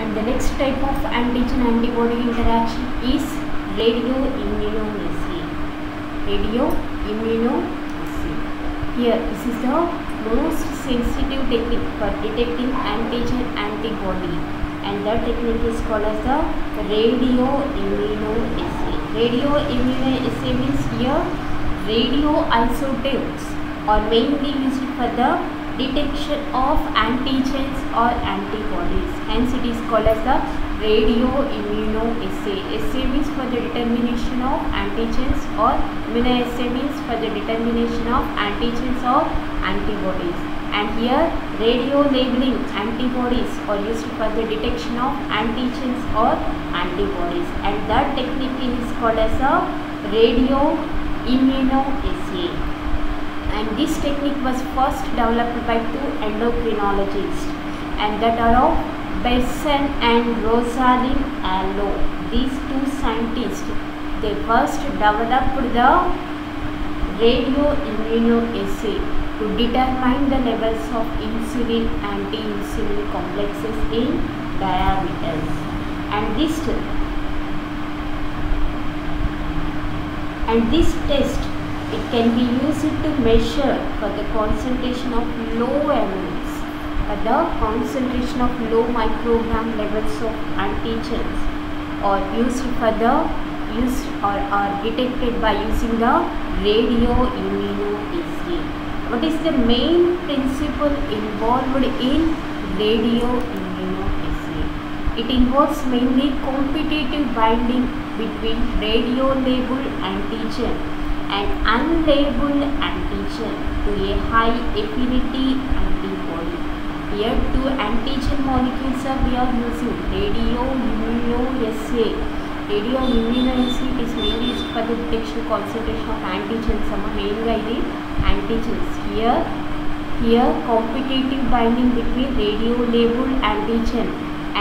And the next type of antigen antibody interaction is radioimmunoassay. Radioimmunoassay. Here, this is the most sensitive technique for detecting antigen antibody, and that technique is called as the radioimmunoassay. Radioimmunoassay means here radioisotopes are mainly used for the detection of antigens or antibodies. Hence, it is called as the radioimmunoassay. Assay means for the determination of antigens, or immunoassay means for the determination of antigens or antibodies. And here, radio labeling antibodies are used for the detection of antigens or antibodies, and that technique is called as a radioimmunoassay. And this technique was first developed by two endocrinologists, and that are of Besson and Rosalind Allo. These two scientists, they first developed the radioimmunoassay to determine the levels of insulin anti-insulin complexes in diabetes. And this test, it can be used to measure for the concentration of low amounts, the concentration of low microgram levels of antigens, or used for the are detected by using the radioimmunoassay. What is the main principle involved in radioimmunoassay? It involves mainly competitive binding between radio-labeled antigen and unlabeled antigen to a high affinity antibody. Here, two antigen molecules we are using radioimmunoassay. Radioimmunoassay is mainly used for the detection concentration of antigens. Mainly antigens. Here competitive binding between radio-labeled antigen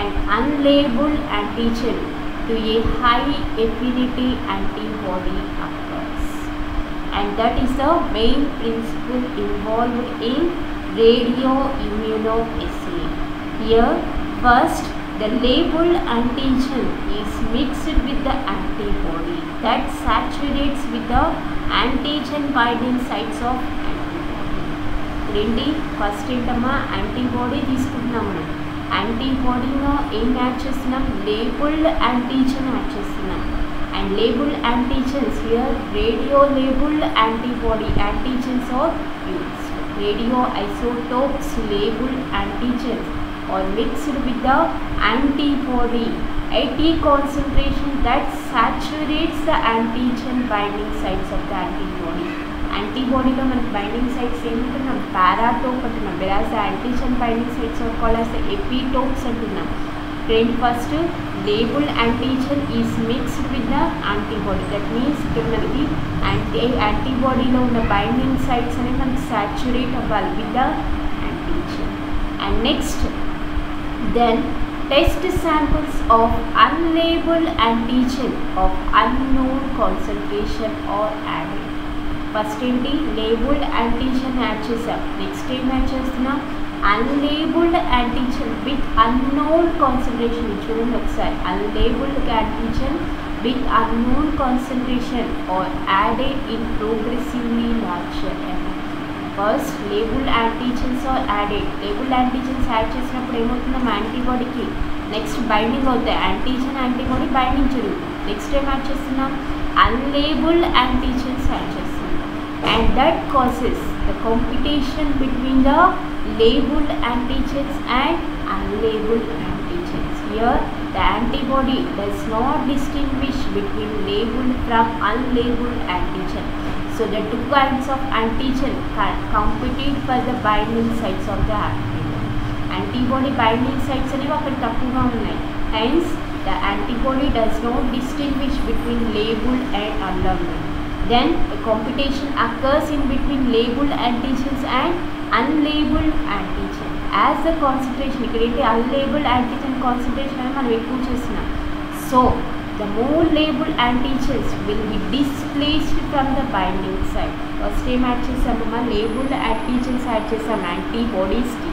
and unlabeled antigen to a high affinity antibody occurs. And that is the main principle involved in radioimmunoassay. Here, first, the labeled antigen is mixed with the antibody that saturates with the antigen binding sites of antibody. First antibody తీసుకుంటున్నాము. Antibody no ఏం add చేస్తున్నాం? labeled antigen add చేస్తున్నాం. And labeled antigens here, radio labeled antibody antigens are used. Radioisotopes labeled antigens or mixed with the antibody at a concentration that saturates the antigen binding sites of the antibody. Antibody lo man binding sites emuntunnam paratope antunnam, whereas the antigen binding sites are called as the epitopes antunnam. First, labeled antigen is mixed with the antibody. That means manaki antibody lo unna binding sites ane manaki saturate avvali with the antigen. And next, then test samples of unlabeled antigen of unknown concentration are added. First ఏంటి? labeled antigen add చేసాం. Next ఏం add చేస్తున్నాం? unlabeled antigen with unknown concentration. చూడండి ఒకసారి, unlabeled antigen with unknown concentration or added in progressively larger amount. First, labeled antigens are added. Labeled antigens add చేసినప్పుడు ఏమవుతుందో యాంటీబాడీకి next binding అవుతాయి. Antigen antibody binding జరుగుతుంది. Next ఏం add చేస్తున్నాం? unlabeled antigens add చేస్తున్నాం. And that causes the competition between the labeled antigens and unlabeled antigens. Here, the antibody does not distinguish between labeled from unlabeled antigen. So the two kinds of antigen can compete for the binding sites of the antibody. Antibody binding sites అనేవి అక్కడ తక్కువగా ఉన్నాయి. Hence, the antibody does not distinguish between labeled and unlabeled. Then a competition occurs in between labeled antigens and unlabeled antigen. As the concentration, ఇక్కడ ఏంటి unlabeled antigen concentration అని మనం ఎక్కువ చేస్తున్నాం. So the more labeled antigens will be displaced from the binding site. First ఏం add చేసాము? labeled antigens add చేసాం antibodies కి.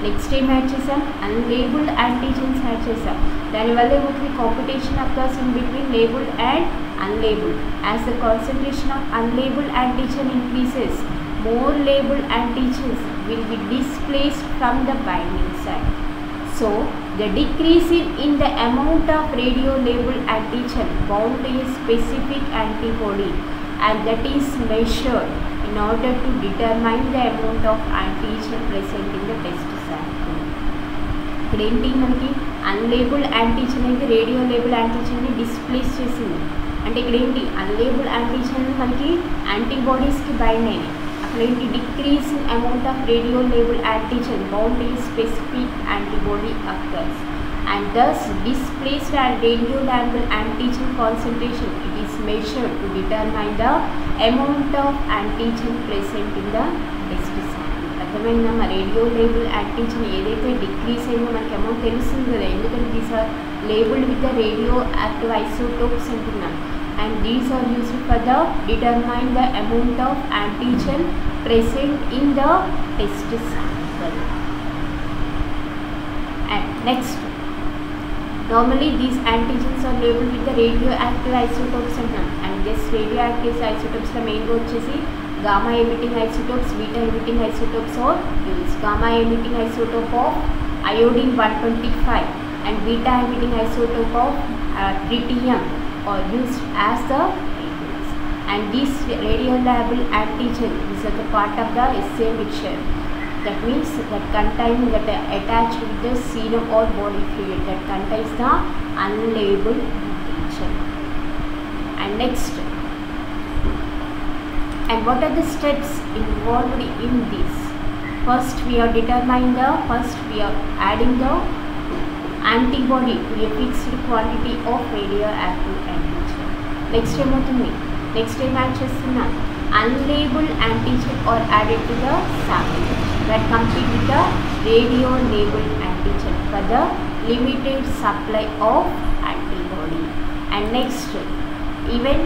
నెక్స్ట్ ఏం యాడ్ చేసాం, అన్లేబుల్డ్ యాంటీజెన్స్ యాడ్ చేసాం. దానివల్ల ఏమవుతుంది, competition occurs in between labelled and unlabeled. As the concentration of unlabeled antigen increases, more labeled antigens will be displaced from the binding site. So the decrease in the amount of radio-labeled antigen bound to a specific antibody, and that is measured in order to determine the amount of antigen present in the test sample. ఇక్కడ ఏంటి, మనకి unlabelled antigen అయితే radio label యాంటీజెన్ని displays చేసింది. అంటే ఇక్కడ ఏంటి, అన్లేబుల్ antigen మనకి యాంటీబాడీస్కి bind అయినాయి. అక్కడ ఏంటి, decrease in amount of radio label antigen bound to specific antibody occurs, and thus displaced and radio labeled antigen concentration it is measured to determine the amount of antigen present in the test sample. అర్థమైందా, మా radio label antigen ఏదైతే decrease అయిందో మనకి amount తెలుస్తుంది కదా, ఎందుకంటే these are labelled with the radioactive isotopes అంటున్నాం. And these are used for the determine the amount of antigen present in the test sample. And next, normally these antigens are labeled with the radioactive isotopes and this radioactive isotopes la main ga vachesi gamma emitting isotopes, beta emitting isotopes or used. Gamma emitting isotope of iodine 125 and beta emitting isotope of tritium or used as the labels. And these radiolabeled antigen is a part of the assay mixture. That means that contain that attached with the serum or body fluid that contains the unlabeled antigen. And next, and what are the steps involved in this? First we are adding the antibody to a fixed quantity of radioactive antigen. Next time అవుతుంది, next time add చేస్తున్నాం unlabeled antigen or added to the sample that compete with the radio labeled antigen for the limited supply of antibody. And next, even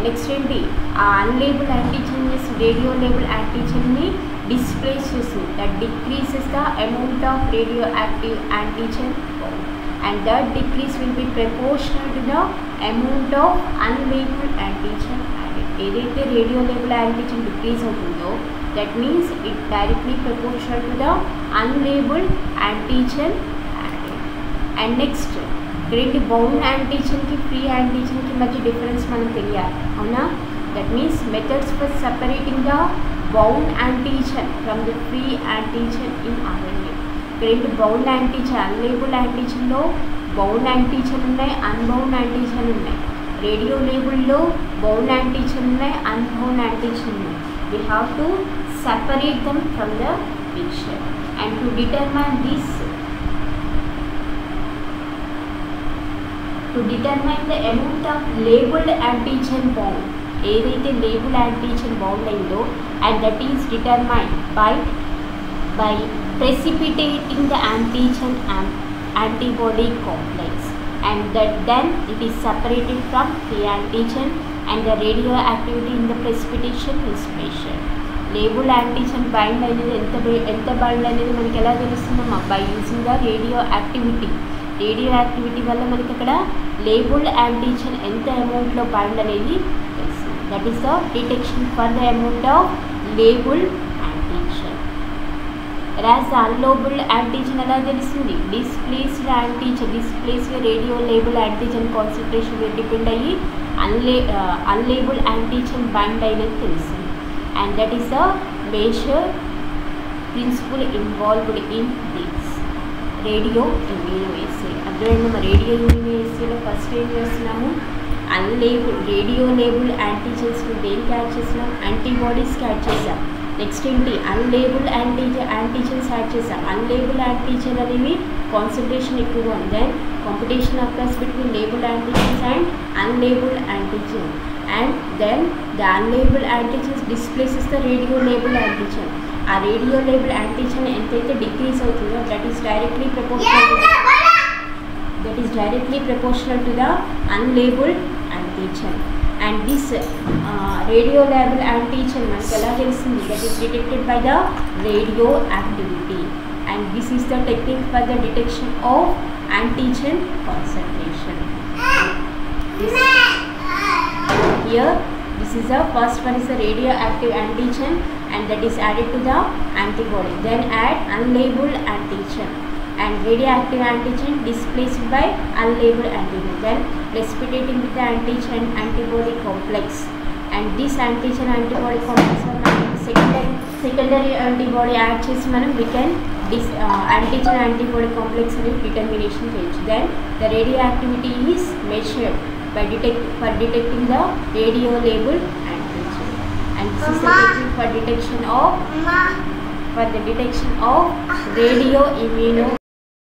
next ఏంటి, ఆ అన్లేబుల్ antigen radio label యాంటీజెన్ని displays చేస్తుంది. That decreases the amount of radio active antigen and that decrease will be proportional to the amount of unlabeled antigen added. ఏదైతే radio label antigen decrease అవుతుందో that means it directly proportional to the unlabeled antigen added. And next, ఇక్కడ bound యాంటీజెన్కి free యాంటీజెన్కి మధ్య difference మనకు తెలియాలి, అవునా? That means methods for separating the bound antigen from the free antigen in RNA. ఇక్కడ bound antigen, అన్లేబుల్ యాంటీజెన్లో bound antigen ఉన్నాయి, unbound antigen ఉన్నాయి. Radio లేబుల్లో bound antigen ఉన్నాయి, unbound antigen ఉన్నాయి. We have to separate them from the picture and to determine this, to determine the amount of labeled antigen bound, ఏదైతే label antigen bound అయిందో and that is determined by precipitating the antigen and antibody complex, and that then it is separated from the antigen and the radioactivity in the precipitation is measured. Label antigen bind అనేది ఎంత bind అనేది మనకి ఎలా తెలుస్తుందమ్మా, by using the రేడియోయాక్టివిటీ వల్ల మనకి అక్కడ labelled antigen ఎంత అమౌంట్లో bind అనేది తెలుస్తుంది. That is the detection for the amount of labelled antigen. రాస్ అన్లేబుల్డ్ యాంటీజెన్ ఎలా తెలుస్తుంది, displaced radio label antigen concentration మీద డిపెండ్ అయ్యి అన్లేబుల్డ్ యాంటీజెన్ బైండ్ అయినది తెలుస్తుంది. And that is the major principle involved in this radio immunoassay. అర్థమైంది, మా radio ఇమ్యూనోఎస్సేలో first ఏం చేస్తున్నాము, రేడియో లేబుల్ యాంటీజెన్స్ని దేనికి యాడ్ చేసినాం, యాంటీబాడీస్కి యాడ్ చేసాం. నెక్స్ట్ ఏంటి, అన్లేబుల్ యాంటీజెన్స్ యాడ్ చేసాం. అన్లేబుల్ యాంటీజెన్ అనేవి కాన్సన్ట్రేషన్ ఎక్కువగా ఉంది. Then competition occurs between label antigens and unlabel antigen. And then the unlabeled antigens displaces the radio labeled antigen. ఆ రేడియో లేబుల్ యాంటీజెన్ ఎంతైతే డిక్రీజ్ అవుతుందో that is directly proportional to the unlabeled antigen. And this radio labeled antigen మనకి ఎలా తెలుస్తుంది, that is detected by the radioactivity. and this is the technique for the detection of antigen concentration. This is the first one is the radioactive antigen, and that is added to the antibody. Then add unlabeled antigen, and radioactive antigen displaced by unlabeled antigen. Then precipitating with the antigen antibody complex, and this antigen antibody complex secondary antibody add చేసి మనం we can antigen antibody complex అనేది determination చేయొచ్చు. Then the radioactivity is measured by detecting the radio labeled antigen, and this is the technique for detection of radio immuno